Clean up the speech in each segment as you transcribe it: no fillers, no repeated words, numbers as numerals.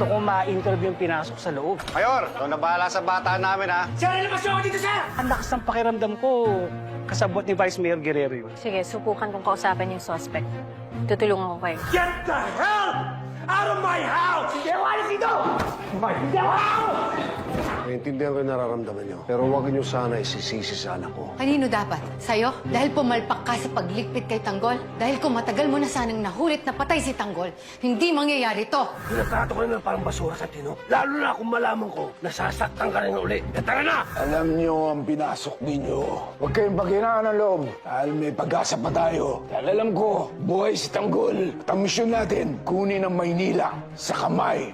Gusto ko ma-interview yung pinasok sa loob. Mayor, ikaw na bahala sa bata namin, ha? Sir, ilabas niyo ako dito, sir! Ang lakas ng pakiramdam ko. Kasabot ni Vice Mayor Guerrero yun. Sige, subukan kong kausapin yung suspect. Tutulungan ko kayo. Get the hell out of my house! Hindi ako alis dito! Hindi ako out! Naintindihan ko yung nararamdaman nyo. Pero huwag nyo sana isisisi sa anak ko. Kanino dapat? Sa'yo? Dahil pumalpak ka sa pagligpit kay Tanggol? Dahil kung matagal mo na sanang nahulit na patay si Tanggol, hindi mangyayari to. Pinatrato ko na parang basura sa tino. Lalo na kung malaman ko, nasasaktan ka rin uli. E tara na! Alam niyo ang pinasok ninyo. Huwag kayong paghinaan ng loob. Dahil may pag-asa pa tayo. Dahil alam ko, buhay si Tanggol. At ang misyon natin, kunin ang Maynila sa kamay.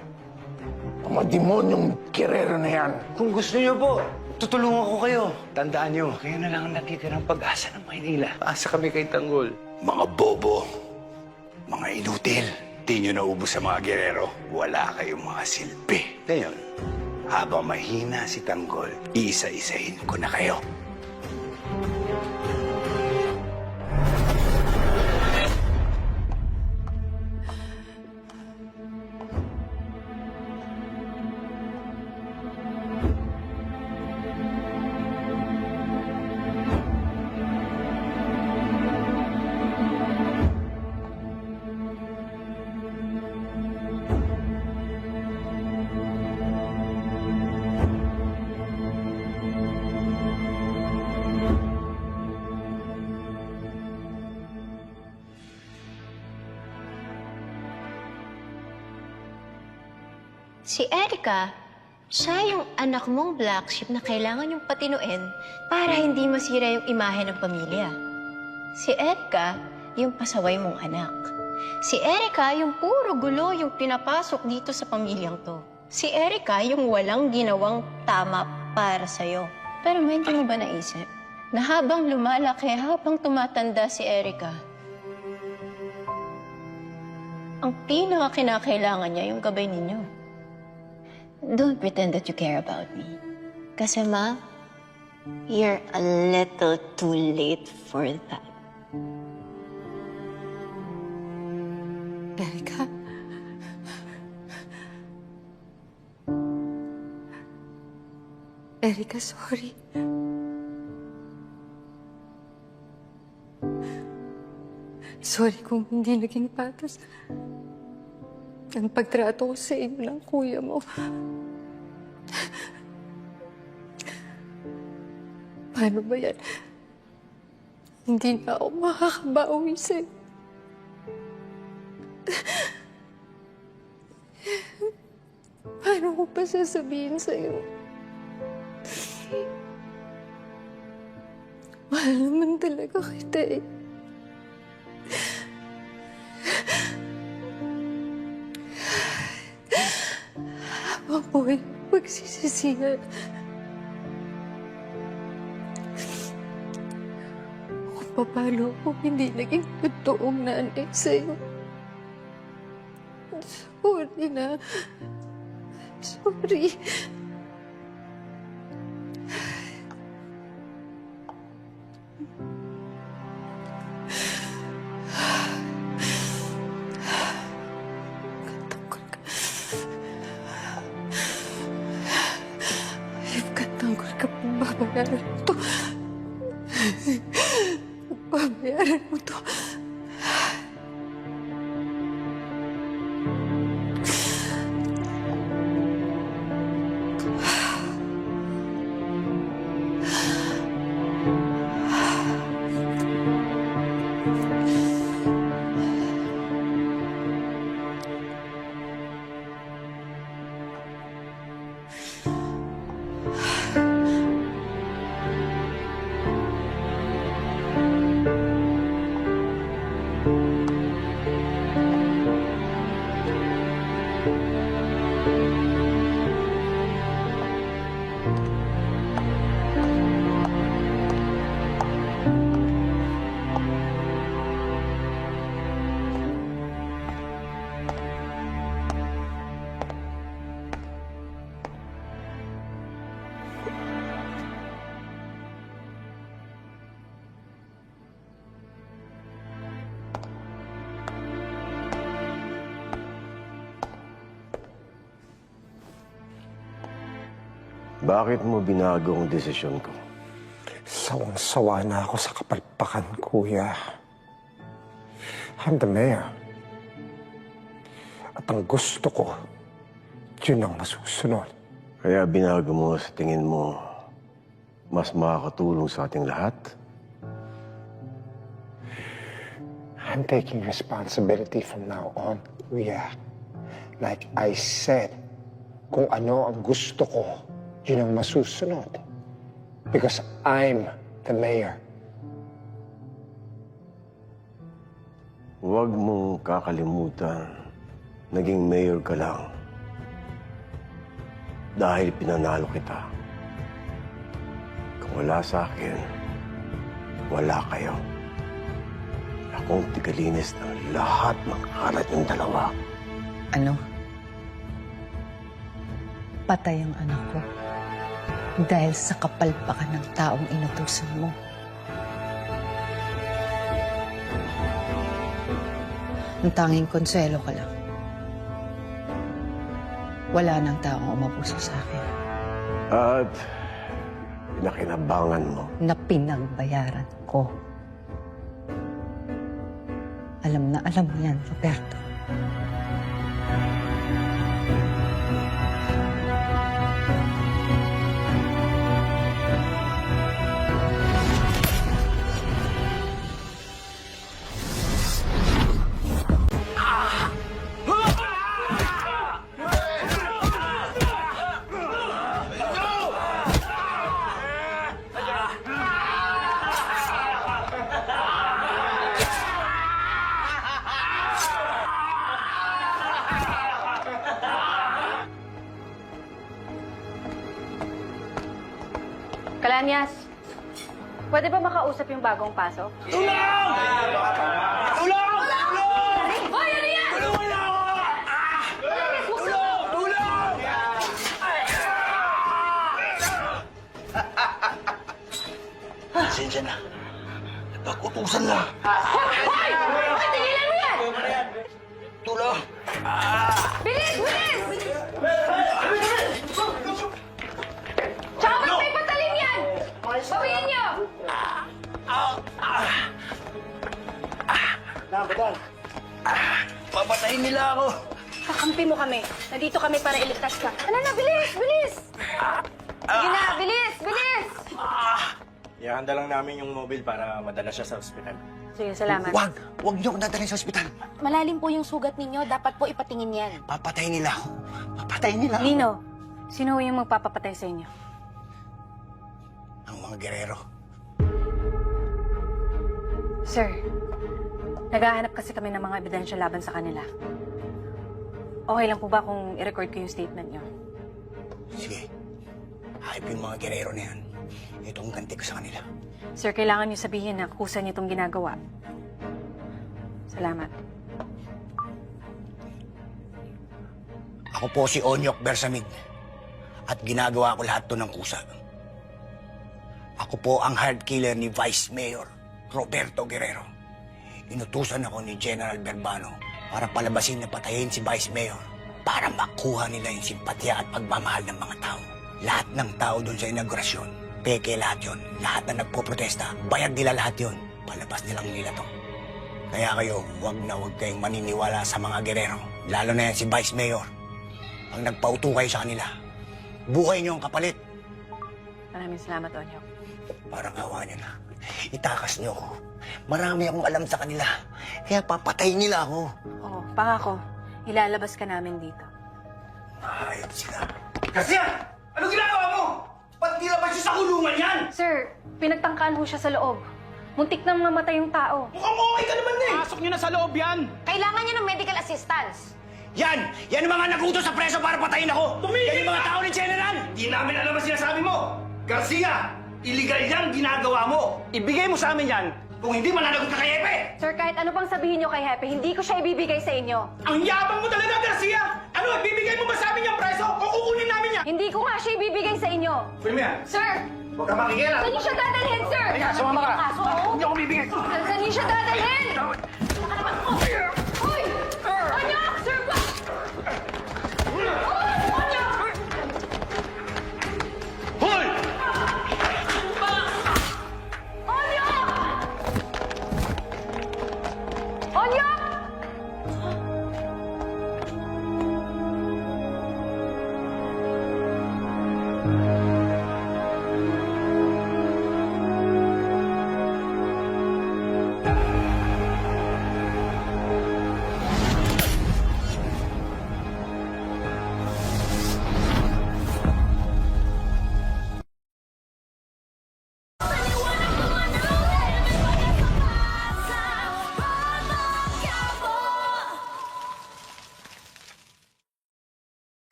Ang mga demonyong kirero na yan. Kung gusto niyo po, tutulungan ko kayo. Tandaan niyo, kayo na lang ang natitirang pag-asa ng Maynila. Paasa kami kay Tanggol. Mga bobo. Mga inutil. Di nyo naubos sa mga gerero. Wala kayong mga silbi. Ngayon, habang mahina si Tanggol, iisa-isahin ko na kayo. Si Erica, siya yung anak mong black sheep na kailangan yung patinuin para hindi masira yung imahe ng pamilya. Si Erica, yung pasaway mong anak. Si Erica, yung puro gulo yung pinapasok dito sa pamilyang to. Si Erica, yung walang ginawang tama para sa'yo. Pero may hindi mo ba naisip na habang lumalaki, habang tumatanda si Erica, ang pinaka-kinakailangan niya yung gabay ninyo. Don't pretend that you care about me. Kasi ma, you're a little too late for that. Erica? Erica, sorry. Sorry kung hindi naging patas ang pagtrato ko sa inyo ng kuya mo. Paano ba yan? Hindi na ako makakabawi sa'yo. Paano ko pa sasabihin sa'yo? Mahal naman talaga kita eh. Habang buhay magsisisihan. Kung paano ako hindi naging totoong nanay sa'yo. Sorry na. Sorry. Tanggol ka pong babayaran mo to. Babayaran mo to. Bakit mo binago ang desisyon ko? Sawang-sawa na ako sa kapalpakan, kuya. I'm the mayor. At ang gusto ko, yun ang masusunod. Kaya binago mo sa tingin mo mas makakatulong sa ating lahat? I'm taking responsibility from now on, kuya. Like I said, kung ano ang gusto ko, yun ang masusunod. Because I'm the mayor. Huwag mong kakalimutan, naging mayor ka lang dahil pinanalo kita. Kung wala sa akin, wala kayo. Akong tigalinis ng lahat ng kalat ng dalawa. Ano? Patay ang anak ko dahil sa kapalpakan ng taong inutusan mo. Ang tanging konsuelo ka lang. Wala nang taong umapuso sa akin At pinakinabangan mo. na pinagbayaran ko. Alam na alam mo yan, Roberto. Kalanyas, pwede ba makausap yung bagong pasok? Tulong! Tulong! Tulong! Hoy, ano yan? Tulungan na ako! Tulong! Tulong! Pasensya na. Napag-utusan lang. Hoy! Hoy, tigilan mo yan! Tulong! Bilis! Bilis! Tsaka ba't may patalim yan? Bawiin niyo! Papatayin nila ako. Kakampi mo kami. Nandito kami para iligtas ka. Ano na, bilis! Bilis! Sige na, bilis! Bilis! Ihanda lang namin yung mobile para madala siya sa ospital. Sige, salamat. Huwag niyo akong dadalhin sa ospital. Malalim po yung sugat ninyo. Dapat po ipatingin yan. Papatayin nila ako. Papatayin nila ako. Lino, sino yung magpapapatay sa inyo? Ang mga gerero. Sir, naghahanap kasi kami ng mga ebidensya laban sa kanila. Okay lang po ba kung i-record ko yung statement nyo? Sige. Hype yung mga gerero na yan. Ito ang ganti ko sa kanila. Sir, kailangan niyo sabihin na kusa niyo itong ginagawa. Salamat. Ako po si Onyok Bersamid. At ginagawa ko lahat to ng kusa. Ako po ang hard killer ni Vice Mayor Roberto Guerrero. Inutusan ako ni General Verbano para palabasin na patayin si Vice Mayor para makuha nila yung simpatya at pagmamahal ng mga tao. Lahat ng tao doon sa inaugurasyon, peke lahat yun. Lahat na nagpoprotesta, bayad nila lahat yun. Palabas nilang nila to. Kaya kayo, wag kayong maniniwala sa mga Guerrero. Lalo na yan si Vice Mayor. Ang nagpauto kayo sa kanila, buhay niyo ang kapalit. Maraming salamat, Onyok. Parang awa niyo na. Itakas niyo ako. Marami akong alam sa kanila. Kaya papatayin nila ako. Oo, pangako. Ilalabas ka namin dito. Ayop sila. Garcia! Ano ginagawa mo? Ba't nilabas siya sa kulungan yan? Sir, pinagtangkaan ho siya sa loob. Muntik nang mamatay yung tao. Mukhang okay ka naman eh! Pasok niyo na sa loob yan! Kailangan niya ng medical assistance. Yan! Yan ang mga nagutos sa preso para patayin ako! Yan yung mga tao ni General! Di namin alam ang sinasabi mo! Garcia! Illegal yan ginagawa mo! Ibigay mo sa amin yan kung hindi mananagot ka kay Epe! Sir, kahit ano pang sabihin niyo kay Hepe, hindi ko siya ibibigay sa inyo. Ang yabang mo talaga, Garcia! Ano, ibibigay mo ba sa amin yung preso o kukunin namin yan? Hindi ko nga siya ibibigay sa inyo. Kunin mo yan! Sir! Huwag ka makikialam! Saan niyo siya dadalhin, sir? Halika, sumama ka! Kaso, oo. Hindi ako bibigay! Saan niyo siya dadalhin? Saka naman, Hoy! Onyok! Sir, ba? Onyok!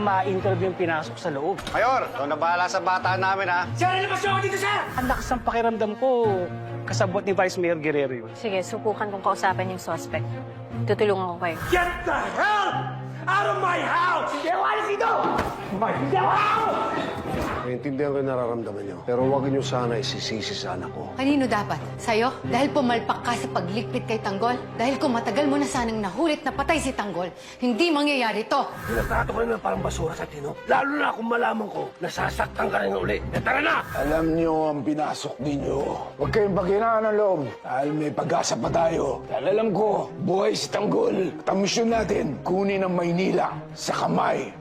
ma-interview yung pinasok sa loob. Mayor, ikaw na bahala sa bata namin, ha? Sir, ilabas niyo ako dito, sir! Ang lakas ng pakiramdam ko, kasabot ni Vice Mayor Guerrero yun. Sige, subukan kong kausapin yung suspect. Tutulungan ko kayo. Get the hell out of my house! Hindi ako alis dito! Hindi ako out! Naintindihan ko yung nararamdaman niyo. Pero huwag niyo sana isisisi sa anak ko. Kanino dapat? Sa'yo? Dahil pumalpak ka sa pagligpit kay Tanggol? Dahil kung matagal mo na sanang nahulit na patay si Tanggol, hindi mangyayari to. Tinatrato ko na parang basura sa tino. Lalo na kung malaman ko, nasasaktan ka rin uli. Tara na! Alam niyo ang pinasok ninyo. Huwag kayong paghinaan ng loob. Dahil may pag-asa pa tayo. Dahil alam ko, buhay si Tanggol. At ang misyon natin, kunin ang Maynila sa kamay.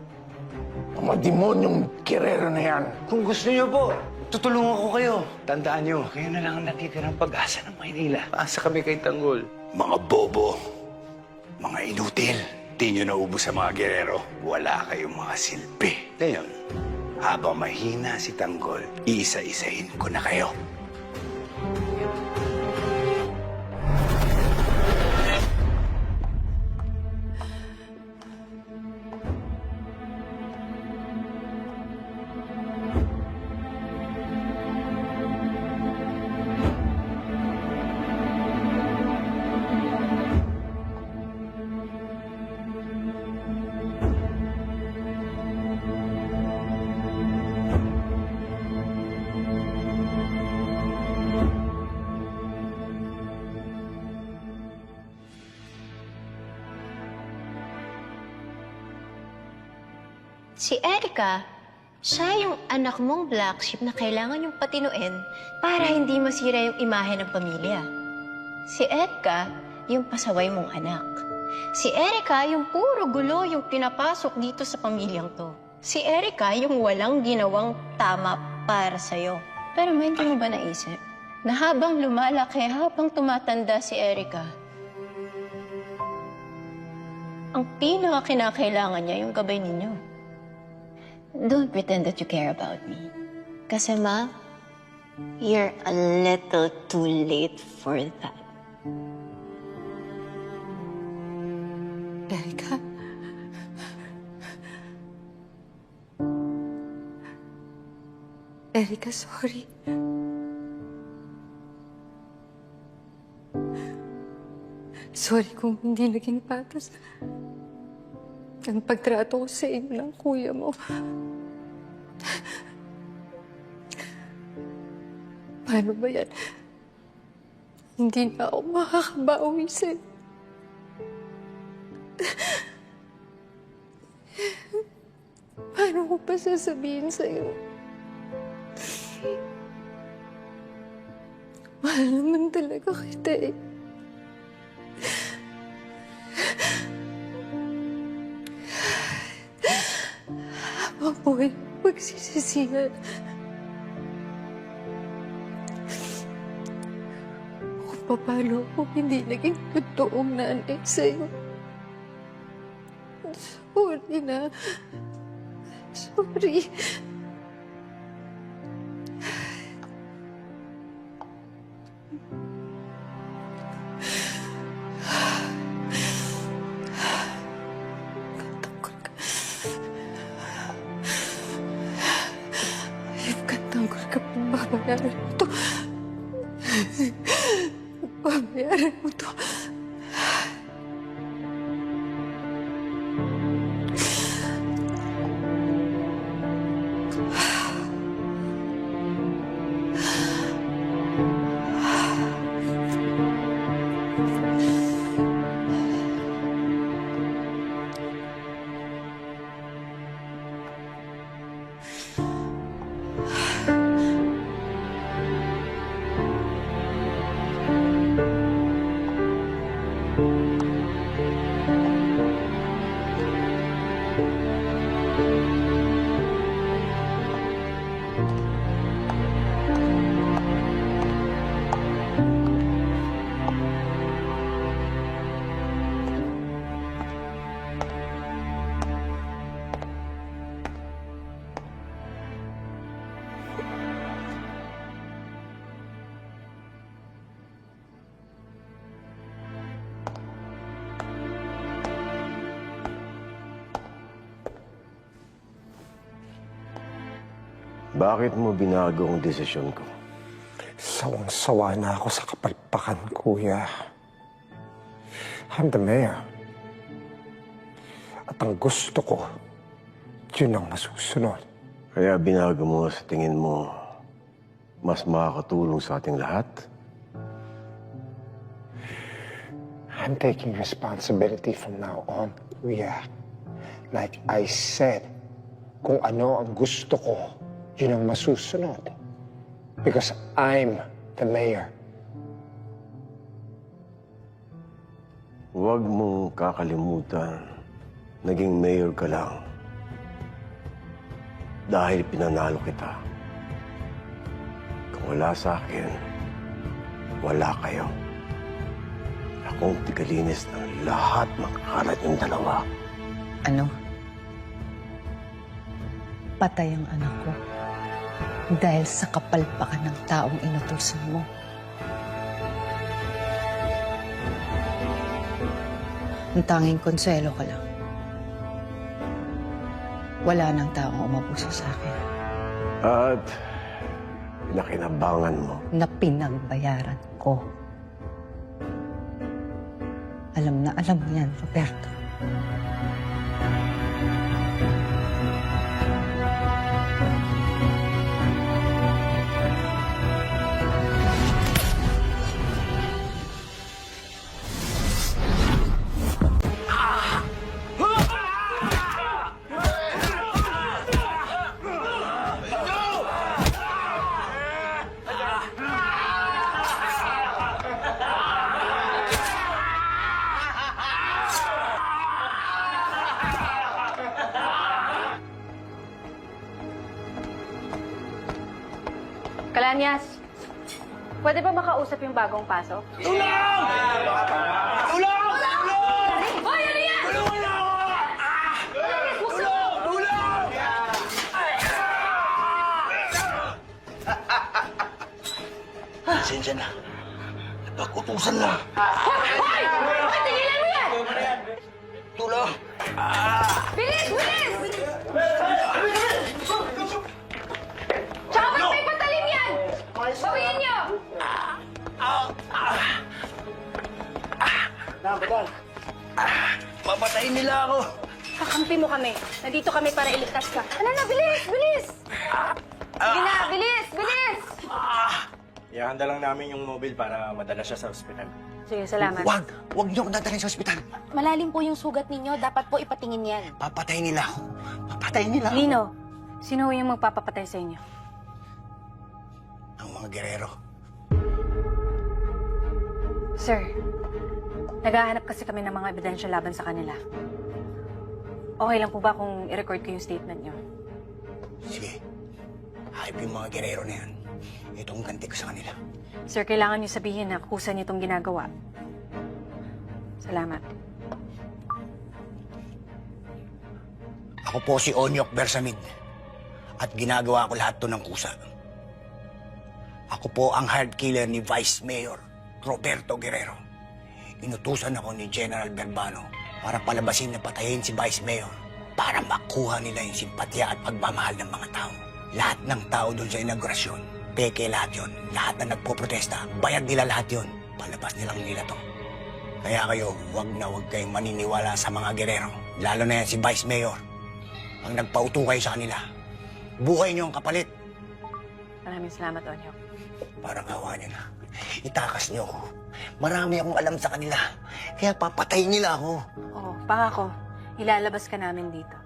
Ang mga demonyong Guerrero na yan. Kung gusto niyo po, tutulungan ko kayo. Tandaan niyo, kayo na lang ang natitirang pag-asa ng Maynila. Paasa kami kay Tanggol. Mga bobo, mga inutil. Di niyo naubos sa mga Guerrero. Wala kayong mga silbi. Ngayon, habang mahina si Tanggol, iisa-isahin ko na kayo. Si Erica, siya yung anak mong black sheep na kailangan yung patinuin para hindi masira yung imahe ng pamilya. Si Erica, yung pasaway mong anak. Si Erica, yung puro gulo yung pinapasok dito sa pamilyang to. Si Erica, yung walang ginawang tama para sa'yo. Pero may hindi mo ba naisip na habang lumalaki, habang tumatanda si Erica, ang pinaka-kinakailangan niya yung gabay ninyo. Don't pretend that you care about me. Kasi ma, you're a little too late for that. Erica? Erica, sorry. Sorry kung hindi naging patas ang pagtrato ko sa inyo ng kuya mo. Paano ba yan? Hindi na ako makakabawi sa'yo. Paano ko pa sasabihin sa'yo? Mahal naman talaga kita eh. Habang buhay magsisisihan. Kung paano ako hindi naging totoong nanay sa'yo. Sorry na. Sorry. Tanggol ka pang babayaran mo to. Babayaran mo to. Bakit mo binago ang desisyon ko? Sawang-sawa na ako sa kapalpakan, kuya. I'm the mayor. At ang gusto ko, yun ang masusunod. Kaya binago mo sa tingin mo mas makakatulong sa ating lahat? I'm taking responsibility from now on, kuya. Like I said, kung ano ang gusto ko, yun ang masusunod. Because I'm the mayor. Huwag mong kakalimutan, naging mayor ka lang dahil pinanalo kita. Kung wala sa akin, wala kayo. Akong tigalinis ng lahat ng kalat ng dalawa. Ano? Patay ang anak ko dahil sa kapalpakan ng taong inutusan mo. Ang tanging konsuelo ka lang. Wala nang taong umabuso sa akin At pinakinabangan mo. na pinagbayaran ko. Alam na alam mo yan, Roberto. Kalanyas, pwede ba makausap yung bagong pasok? Tulong! Tulong! Hoy, ano yan? Tulungan niyo ako! Tulong! Tulong! Pasensya na. Napag-utusan lang. Hoy! Hoy, tigilan mo yan! Tulong! Bilis! Bilis! Tsaka ba't may patalim yan? Bawiin niyo! Papatayin nila ako. Kakampi mo kami. Nandito kami para iligtas ka. Ano na? Bilis! Bilis! Sige na! Bilis! Bilis! Ihahanda lang namin yung mobile para madala siya sa ospital. Sige, salamat. Huwag niyo akong dadalhin sa ospital. Malalim po yung sugat ninyo. Dapat po ipatingin yan. Papatayin nila ako. Papatayin nila ako. Lino, sino yung magpapapatay sa inyo? Ang mga gerero. Sir, naghahanap kasi kami ng mga ebidensya laban sa kanila. Okay lang po ba kung i-record ko yung statement nyo? Sige. Hype yung mga gerero na yan. Itong ganti ko sa kanila. Sir, kailangan niyo sabihin na kusa niyo itong ginagawa. Salamat. Ako po si Onyok Bersamid. At ginagawa ko lahat to ng kusa. Ako po ang hard killer ni Vice Mayor Roberto Guerrero. Inutusan ako ni General Verbano para palabasin na patayin si Vice Mayor para makuha nila yung simpatya at pagmamahal ng mga tao. Lahat ng tao doon sa inaugurasyon, peke lahat yon. Lahat na nagpoprotesta, bayad nila lahat yon. Palabas nilang nila to. Kaya kayo, wag na wag kayong maniniwala sa mga Guerrero. Lalo na yan si Vice Mayor. Ang nagpauto kayo sa kanila, buhay niyo ang kapalit. Maraming salamat, Onyok. Parang awa niyo na. Itakas niyo ako. Marami akong alam sa kanila. Kaya papatayin nila ako. Oo, pangako. Ilalabas ka namin dito.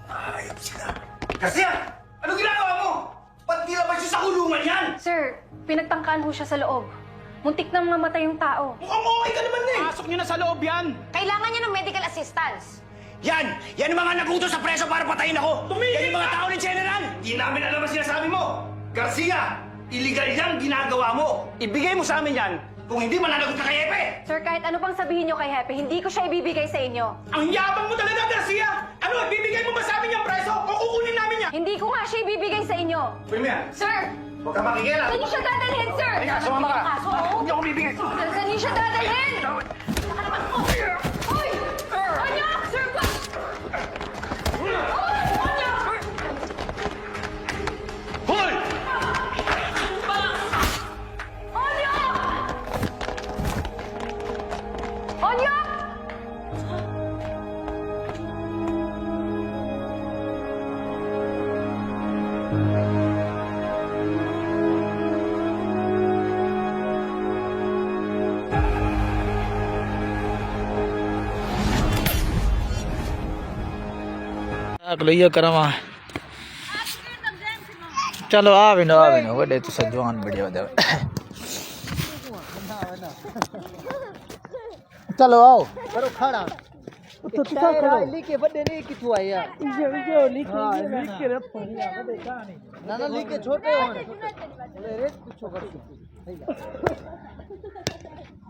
Ayop sila. Garcia! Ano ginagawa mo? Ba't nilabas siya sa kulungan yan? Sir, pinagtangkaan ho siya sa loob. Muntik nang mamatay yung tao. Mukhang okay ka naman eh! Pasok niyo na sa loob yan! Kailangan niya ng medical assistance. Yan! Yan ang mga nagutos sa preso para patayin ako! Yan yung mga tao ni General! Di namin alam ang sinasabi mo! Garcia! Illegal yung ginagawa mo! Ibigay mo sa amin yan kung hindi mananagot ka kay Epe! Sir, kahit ano pang sabihin niyo kay Hepe, hindi ko siya ibibigay sa inyo. Ang yabang mo talaga, Garcia! Ano, ibibigay mo ba sa amin yung preso o kukunin namin yan? Hindi ko nga siya ibibigay sa inyo. Pwede mo yan! Sir! Huwag ka makikialam! Saan niyo siya dadalhin, sir? Halika, sumama ka! Kaso, Hindi ako bibigay! Saan niyo siya dadalhin? Hoy! Onyok! Sir, ba? Hoy! Onyok! Aklaiya karama. चलो आविनो वडे तो सजवान बढ़िया दे चलो आओ करो खड़ा तो किथा खड़ो लिखे बड़े नहीं किथु आया इजे लिखे रखो ना ना लिखे छोटे हो बोले रे पूछो कर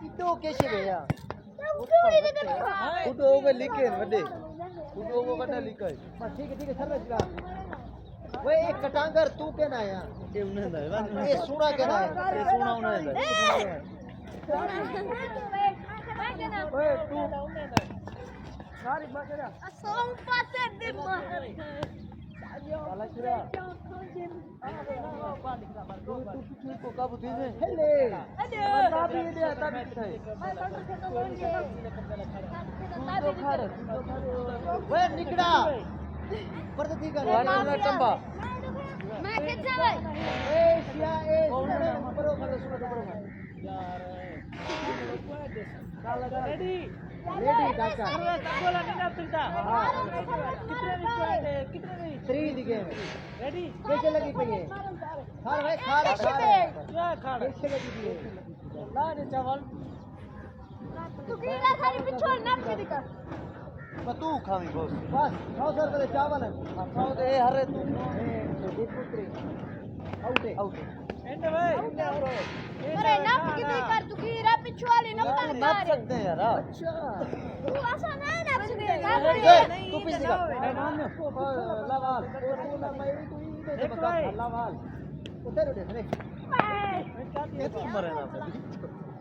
कितो कैसे गया उठो होगे लिखे बड़े उठो होगे बड़ा लिखे बस ठीक है समझ गया वे एक कटांगर तू के ना आया ये सुना के ना है ये सुना उन्हें वे तू सारी बकरा असों पासे दे वाला चुरा तू कुछ को काबू दे हेले बता भी दे आता भी थे तू खा वे निकड़ा परती का वाला टंबा मैं के जावे ए शिया ए करो सुनो यार काला रेडी काका बोला नहीं ना पिलता कितने नहीं 3 दिखे रेडी कैसे लगी पे ये खाड़ भाई खाड़ कैसे लगी पे ला ने चावल तू कीड़ा खाली पिछोड़ ना पे दिखा तू खावी बस खाओ सर तेरे चावल है खाओ दे हरे तू पुत्री आउट एंड भाई अरे नाप कितनी कर तू कीड़ा पिछवाली नंबर मार सकते हैं यार अच्छा तू ऐसा नहीं नाप सकते तू पीछे का लावाल तू ना मैं तू दे बता लावाल उधर उधर रे ये तू मरे ना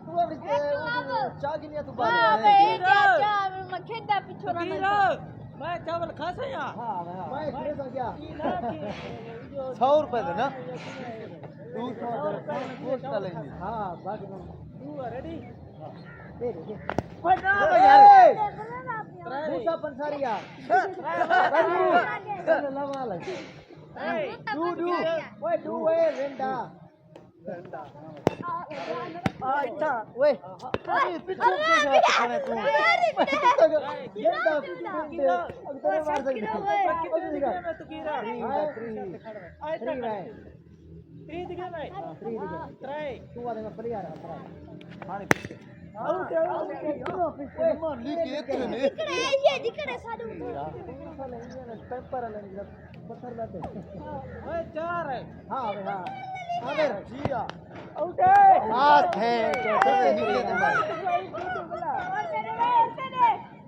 तू अब चागी नहीं तू बात मैं खेदा पिछोड़ा मैं चावल खा से यहां हां मैं खा क्या 100 रुपए दे ना 200 पोस्ट डालेंगे हां बाकी तू रेडी दे दे बना यार दूसरा पंसारिया लवा ले डू ओए रेंडा अच्छा ओए पीछे खाने तू येंदा पीछे अब तेरे मार सकते कितने दिखा तू कीरा 3 दिखा भाई 3 दिखा ट्राई तू वाले में पड़ी आ रहा पानी पीछे आउट पीछे मान ली के इतने ये दिख रहा साडू पेपर लेंगे पत्थर लाते ओए 4 है हां भाई हां अगर जिया आउट है हाथ है तो निकले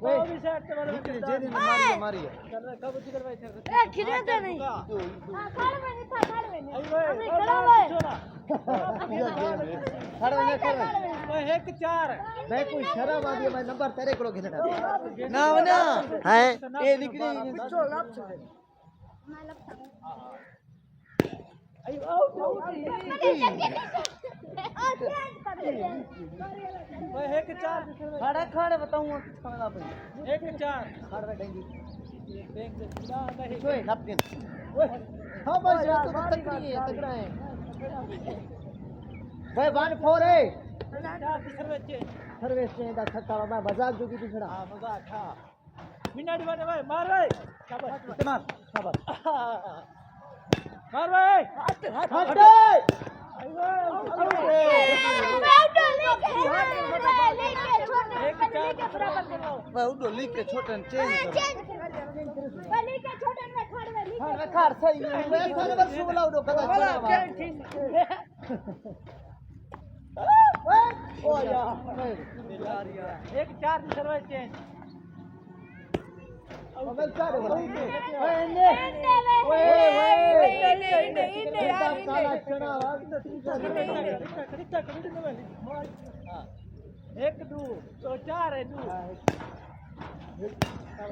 वे भी सेट वाला निकले जे दिन मारी चल कब निकल भाई ए खिले तो नहीं हां खाड़ में नहीं था खाड़ में नहीं हमने खड़ा है खड़ा नहीं खड़ा ओए 1-4 मैं कोई शर्म आ गई मैं नंबर तेरे को घिसड़ा ना ना है ए निकली पिछो लाभ से आयो आउट मैं 1-4 खड़ा खड़ा बताऊंगा खाना पे 1-4 खड़ा बैठेंगी बैंक से सीधा नहीं ओए नपकिन ओए हां भाई ये तो तकड़ी है तगड़ा है भाई 1-4 है सर्विस से दा छक्का मैं मजाक जो की पिछड़ा हां मजाक हां मिनट वाले भाई मार भाई शाबाश मार शाबाश मार भाई हट लेके छोटे चेंज खार सही मैं सारे वर्ष बोला उड़ो कदा चला ओ यार 1-4 सर्विस चेंज अबल चार ओए साला चना आवाज न एक दो तो 4 है दो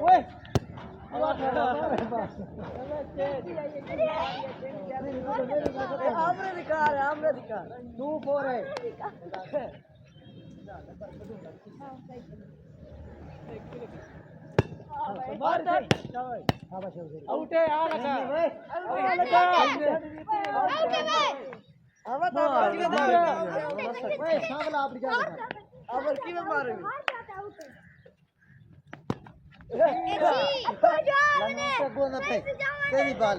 ओए हमरे दिकार 2-4 है आउट है आ लगा आउट है भाई अब तो भाई सामला आप जा अब की मारेंगे तेरी बाल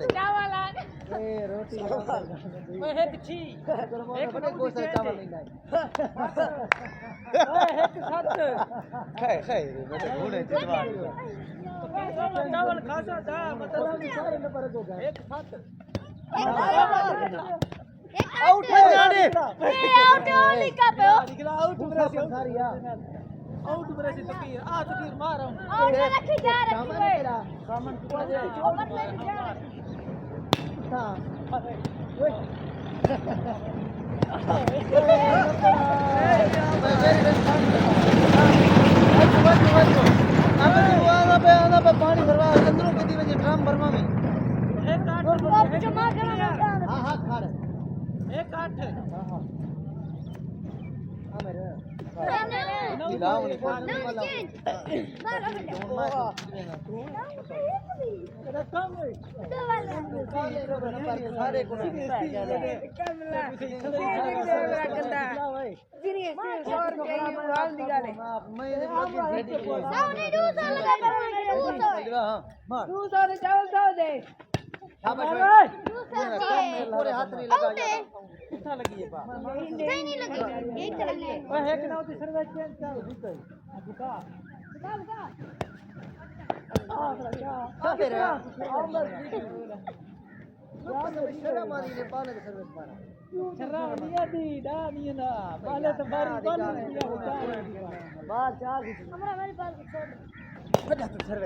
ए रोटी मैं एक छी एक बड़े गोश्त चावल नहीं लाई एक साथ खाए बेटे घोड़े जवान चावल खाता था मतलब सारे में पर दो एक साथ आउट है जाने आउट ओली का पे निकला आउट मेरा सारिया आउट मेरे से तकीर तकीर मार रहा और रखी जा रखी है सामान कितना दे ऊपर ले जा हां ओए पानी भरवा अंदरों के दी ड्रम भरवा में एक जमा करो हां हां खा रहे एक आठ हां हां मेरे दिलाव नहीं वाला सारे को पूरे हाथ नहीं लगा कितना लगी है नहीं लगी यही चल रही है ओए है कि ना होती सर्वे चेंज कर बुका बुका बुका क्या कर रहा शर्म आ रही है पाले के सर्विस मारा शर्म दिया दी डानी ना पाले तो बारी पाले दिया होता बाहर जा हमारा मेरे पास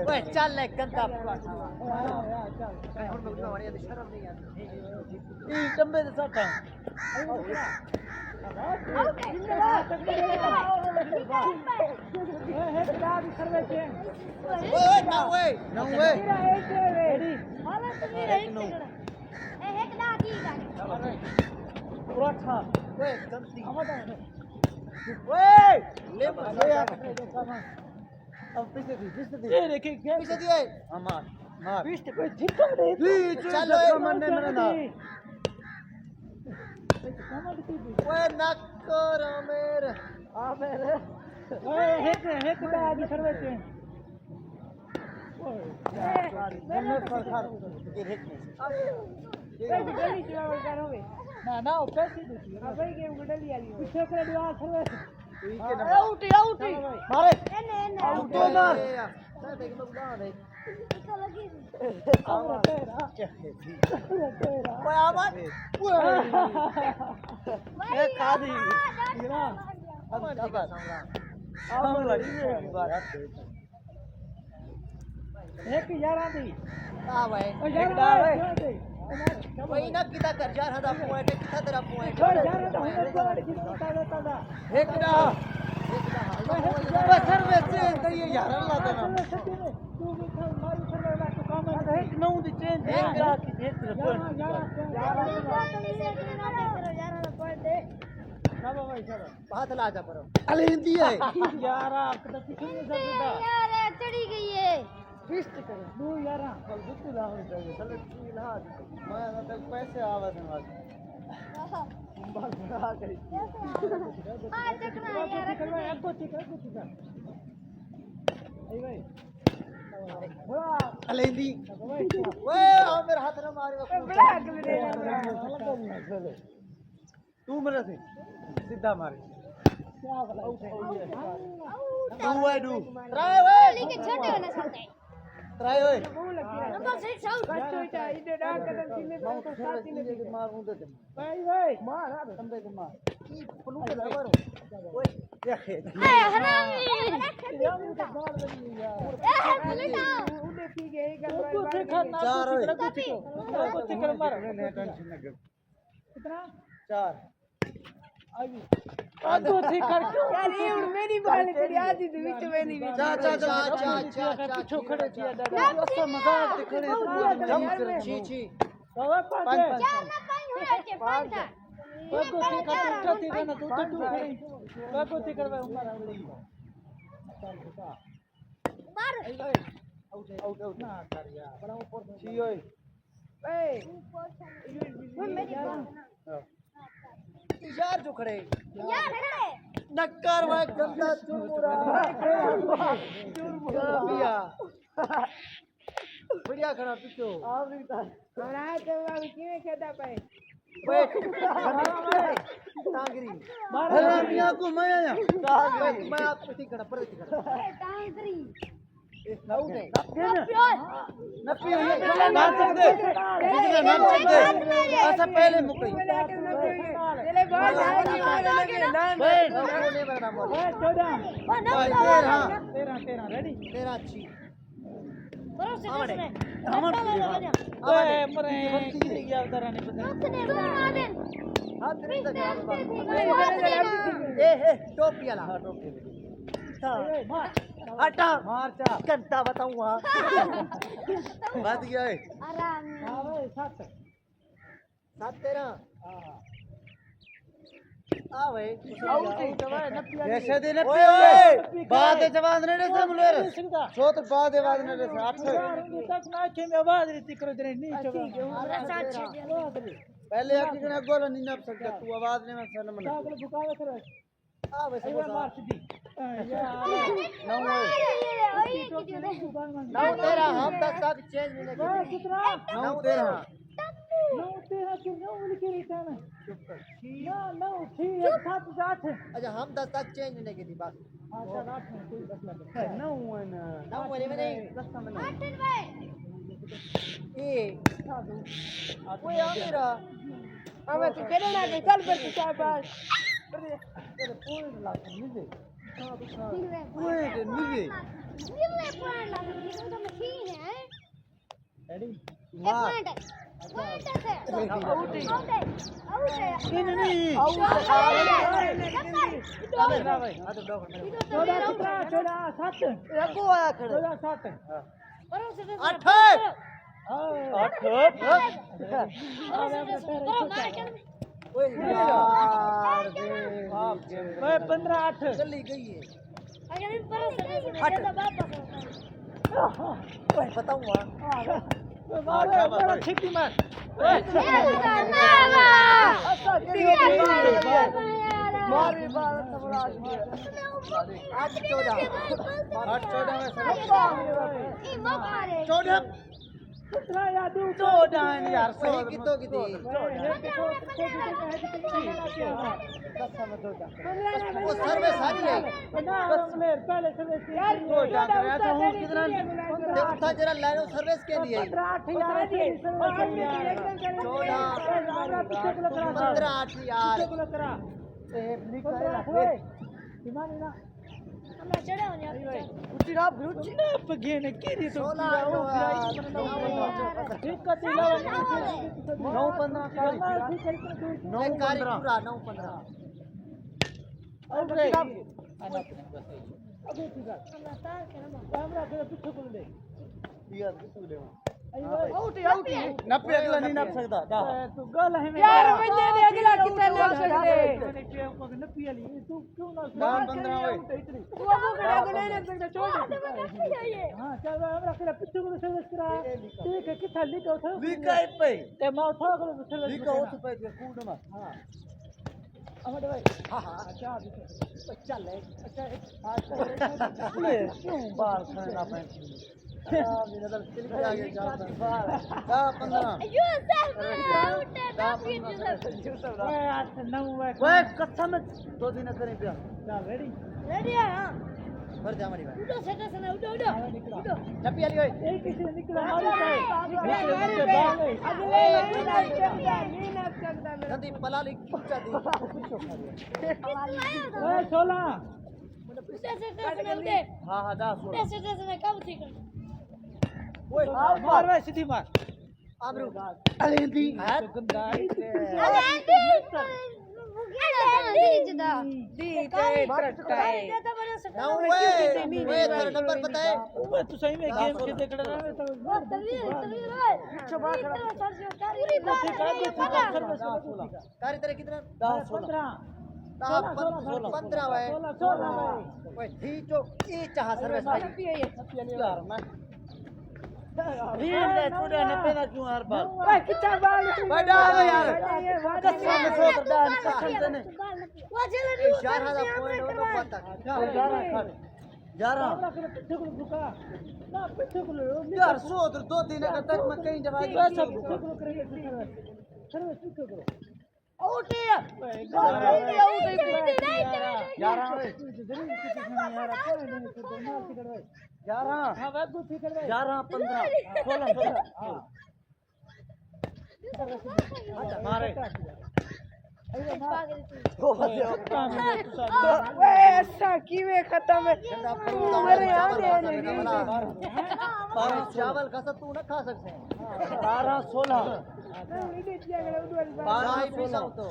ओए चल ले गंदा पूरा चल और लोग हमारी शर्म नहीं आती ई टंबे से साटा पीछे दिए मार मार चलो ओए नक करो मेरे आ मेरे ओए हेक दा आदि सर्वे से ओए पर खा के हेक नहीं गली चलावल करोगे ना ना पैसे दे अबे गेम गडली आली पीछे करे दिवा सर्वे आउट आउट मारे आउट मार देख लो गांव देख ओए आवाज ये कादी गिरा अब एक 11 दी आ भाई एक दा भाई वही ना किता कर यार हदा पॉइंट किता तेरा पॉइंट यार तो हम को दा एक दा बस सर्वे से करिए यार अल्लाह ताला तू भी मारू सर्वे ला तो काम है एक नौ दी चेंज एक दा की देख हाथ ला जा पर अले हिंदी है यार आप तो कुछ नहीं समझदा यार चढ़ी गई है फिस्ट कर दू यार कल बुक ला हो जाए चलो ला मैं तक पैसे आवा दूंगा बस आ गई हां चकना यार को ठीक आई भाई अले हिंदी ओए आ मेरे हाथ ना मारे तू मेरे से सीधा मारे क्या बोला तू डू ट्राई ओए लेके छोटे होने सकते ट्राई ओए नंबर 6 आउट कच्चोटा इधर डाल कर किले को साथी में मार मुंडे दे भाई मार आ तंबे दे मार की फ्लू के लवर ओए क्या है ए हरामी ए पुलिटा उन्हें की गई कर चार ओए कुछ कर मार नहीं टेंशन न कर कितना 4 आगे आगो थी कर यार ये उड़ मेरी बाल तेरी आजी दे बीच में नहीं चा पीछे खड़े किया दादा अच्छा मजाक ते खड़े छी छी बाबा पांच चार ना पाई हो के पांच था बागो थी कर उठा थी ना तू खड़ी बागो थी करवा उमर आवली मार आउट ना कर यार बड़ा ऊपर छी ओए वो मेरी बाल यार जो खड़े यार खड़े नक्कर भाई गंदा चुरमुरा चुरमुरा पिया बढ़िया खड़ा पिछो आप भी था हमारा तो अभी किने खेदा पे टांगरी मारा मियां को मैं आया टांगरी मैं आप पति खड़ा पर खड़ा टांगरी नौटे नपियो नाम सकते किसी नाम सकते ऐसा पहले मुकई चले बहुत लगे नाम तेरा रेडी तेरा अच्छी बरो से ने टोपी वाला हटा मारचा घंटा बताऊंगा बात क्या है आराम सात तेरा आवे जैसे दिन बाद जवान ने से मुलेर सो तो बाद ने से 8 तक ना के में आवाज रीति करो जरे नहीं पहले आके ने गोल नहीं नाप सकता तू आवाज ने में सन मन बुकावे कर आवे से मार दी नौ तेरा हम तक चेंज नहीं कितना नौ तेरा अच्छा हम 10 तक चेंज नहीं की थी बस नौ वाले में नहीं ये कोई आ मेरा हमें तो कहना ना कि चल पर चार पास तेरे पूरे लाख नीचे पूरे नीचे निकले पॉइंट लगा तो मशीन है रेडी मार पॉइंट से आउट नहीं छोड़ा 7 रखो आया खड़े 7 8 ओए यार ओए 15 8 चली गई है अगर इन पर से ओए बताऊंगा मार छिपी मार मार भी बात सबराज आज 14 में सब 14 कितना याद 14 यार सही कितो की थी वो सर्विस आ गई पहले सर्विस यार 14 हूं कितना उठा जरा लाइन सर्विस के लिए 18000 15 8 यार उठी ना गुरुजी ना पगेने के लिए तो 9 15 नब्बे अगला नहीं नाप सकता तू गल है यार मुझे नहीं अगला कितना नाप सकते नब्बे वाली तू क्यों ना 15 होए तू अब खड़ा को नहीं नाप सकता छोड़ हां चल हमरा के पिछू को सर्विस करा ठीक है कितना लिखा था लिखा पे ते मां था को सर्विस लिखा हो तो पे कूड़ में हां अमर भाई हां हां अच्छा चल अच्छा क्यों बाल खाना पे मेरा दल चल के आगे जा 15 यू सेल्फ आउट ओए कसम 2 दिन करें पिया चल रेडी रेडी है हां भर जा हमारी बात उड़ो सेटा से उड़ो उड़ो नपी वाली ओए एक किसी निकला हमारी अगले नहीं नाच सकता जल्दी पला ली कुचा दी ओए 16 उड़ो सेटा से उड़े हां हां 10 उड़ो सेटा से कब थी कर ओए मार भाई सीधी मार आबरू अलेंदी हाथ गंदा अलेंदी जदा दी ते टटाए ना ओए तेरा नंबर पता है ओए तू सही में गेम खेलते खड़ा रहा तो कारी तेरे कितना 10 15 15 है ओए ठीक तो ये चाह सर्विस भाई यार मैं ये छोड़ा न पेना क्यों हर बार ओए कितना बाल बड़ा यार कसम से सोच डाल कसम से नहीं वो चल रही है 4000 पॉइंट हो तो पता 11 खा जा रहा हूँ यार सो तो 2-3 तक मैं कहीं जगह आउट है जा रहा हूँ जा रहा 15-16 मारे ऐसा किवे खत्म है मेरे यहाँ चावल खा तू ना खा सकते 12-16 तो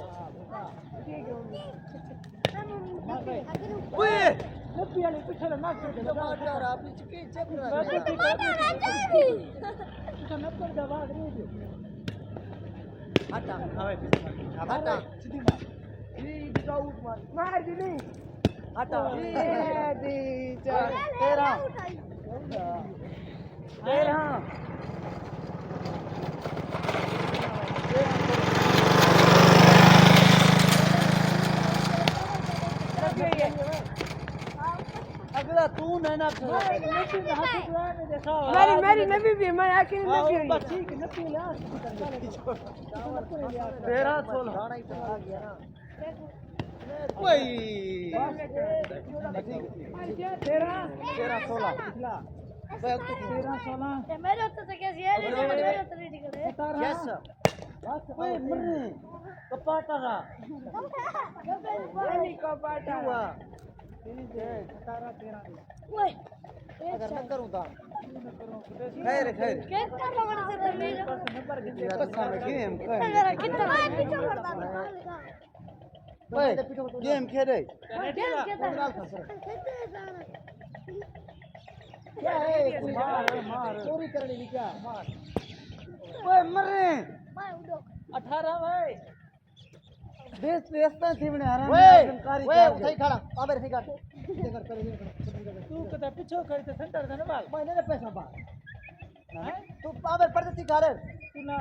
मार दी नहीं हटा 13 अगला तू नैना मेरी नबी भी मैं आके नबी हुई 13-16 मेरे उत्तर से कैसी है मेरे उत्तर रेडी कर यस कपाटा कपाटा अगर मैं करूँ तो खैर खैर क्या कर रहा है गेम कितना गेम खेले क्या है मार चोरी करने की क्या मार ओए मर रहे 18 भाई देश व्यवस्था थी मैंने हराम ओए उठाई खड़ा आबे रे काट तू कदा पीछे खड़ी तो सेंटर से ना बाल मैंने पैसा बाल तू आबे पड़ती गाड़े तू ना